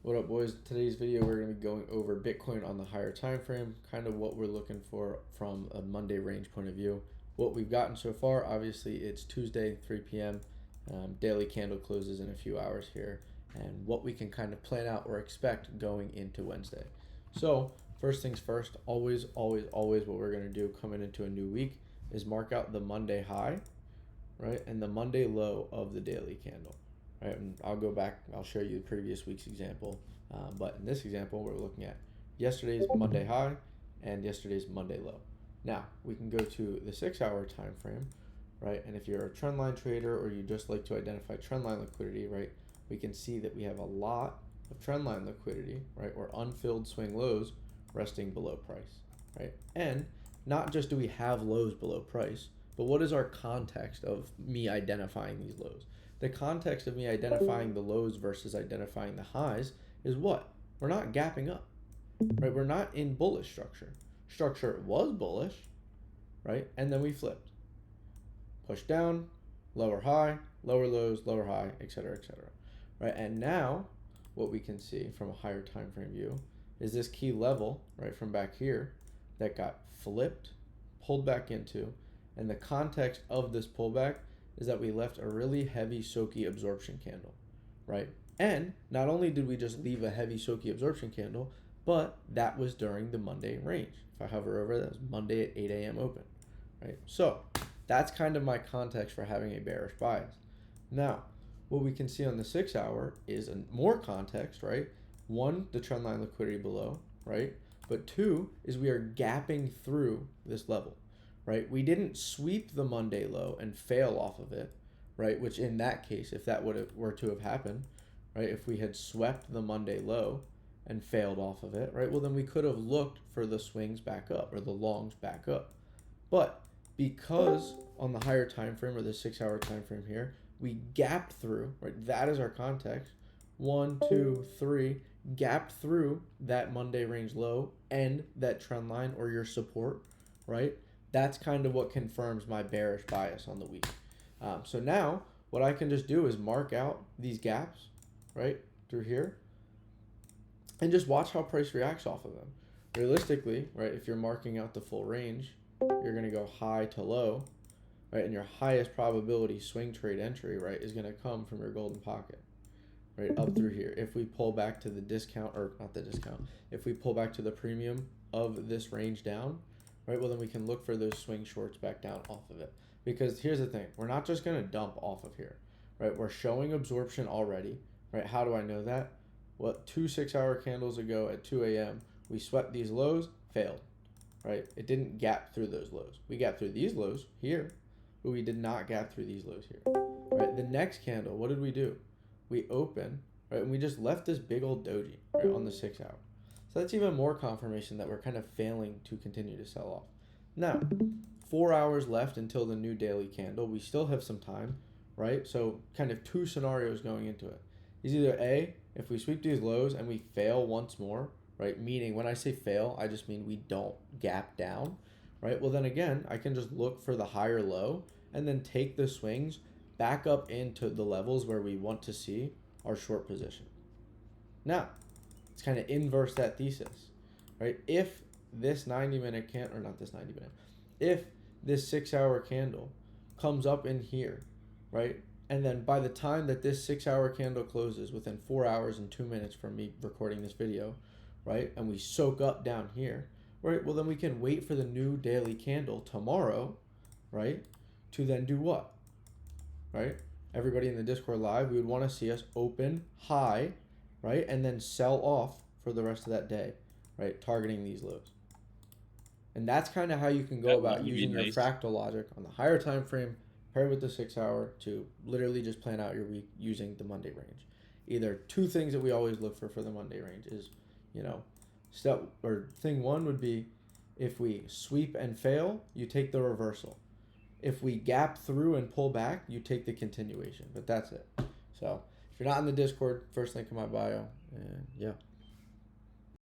What up, boys? Today's video we're going to be going over Bitcoin on the higher time frame, kind of what we're looking for from a Monday range point of view. What we've gotten so far, obviously it's Tuesday, 3 p.m. Daily candle closes in a few hours here, and what we can kind of plan out or expect going into Wednesday. So first things first, always what we're going to do coming into a new week is mark out the Monday high, right, and the Monday low of the daily candle. Right, and I'll go back, I'll show you the previous week's example. But in this example, we're looking at yesterday's Monday high and yesterday's Monday low. Now, we can go to the 6-hour time frame, right? And if you're a trendline trader or you just like to identify trendline liquidity, right, we can see that we have a lot of trendline liquidity, right, or unfilled swing lows resting below price, right? And not just do we have lows below price, but what is our context of me identifying these lows? The context of me identifying the lows versus identifying the highs is what? We're not gapping up, right? We're not in bullish structure. Structure was bullish, right? And then we flipped. Push down, lower high, lower lows, lower high, etc., etc. Right? And now what we can see from a higher time frame view is this key level, right, from back here that got flipped, pulled back into, and the context of this pullback is that we left a really heavy Soki absorption candle, right? And not only did we just leave a heavy Soki absorption candle, but that was during the Monday range. If I hover over, that was Monday at 8 a.m. open, right? So that's kind of my context for having a bearish bias. Now, what we can see on the 6-hour is more context, right? One, the trendline liquidity below, right? But two is we are gapping through this level, right? We didn't sweep the Monday low and fail off of it, right? Which in that case, if that were to have happened, right? If we had swept the Monday low and failed off of it, right? Well, then we could have looked for the swings back up or the longs back up. But because on the higher time frame or the 6-hour time frame here, we gapped through, right? That is our context. 1, 2, 3, gapped through that Monday range low and that trend line or your support, right? That's kind of what confirms my bearish bias on the week. So now what I can just do is mark out these gaps, right, through here, and just watch how price reacts off of them. Realistically, right, if you're marking out the full range, you're going to go high to low, right, and your highest probability swing trade entry, right, is going to come from your golden pocket, right, up through here. If we pull back to the discount, or not the discount, if we pull back to the premium of this range down, right, well, then we can look for those swing shorts back down off of it. Because here's the thing, we're not just going to dump off of here, right? We're showing absorption already, right? How do I know that? Well, 2 6-hour candles ago at 2 a.m., we swept these lows, failed, right? It didn't gap through those lows. We gapped through these lows here, but we did not gap through these lows here, right? The next candle, what did we do? We open, right? And we just left this big old doji, right, on the 6-hour. So that's even more confirmation that we're kind of failing to continue to sell off. Now, 4 hours left until the new daily candle. We still have some time, right? So kind of two scenarios going into it. Is either A, if we sweep these lows and we fail once more, right? Meaning when I say fail, I just mean we don't gap down, right? Well, then again, I can just look for the higher low and then take the swings back up into the levels where we want to see our short position. Now, let's kind of inverse that thesis, right? If this 90-minute candle, or not this 90-minute, if this 6-hour candle comes up in here, right? And then by the time that this 6-hour candle closes within 4 hours and 2 minutes from me recording this video, right? And we soak up down here, right? Well, then we can wait for the new daily candle tomorrow, right? To then do what, right? Everybody in the Discord live, we would want to see us open high, right? And then sell off for the rest of that day, right? Targeting these lows. And that's kind of how you can go about using your fractal logic on the higher time frame paired with the 6-hour to literally just plan out your week using the Monday range. Either two things that we always look for the Monday range is, thing one would be if we sweep and fail, you take the reversal. If we gap through and pull back, you take the continuation. But that's it. So if you're not in the Discord, first link in my bio. And yeah.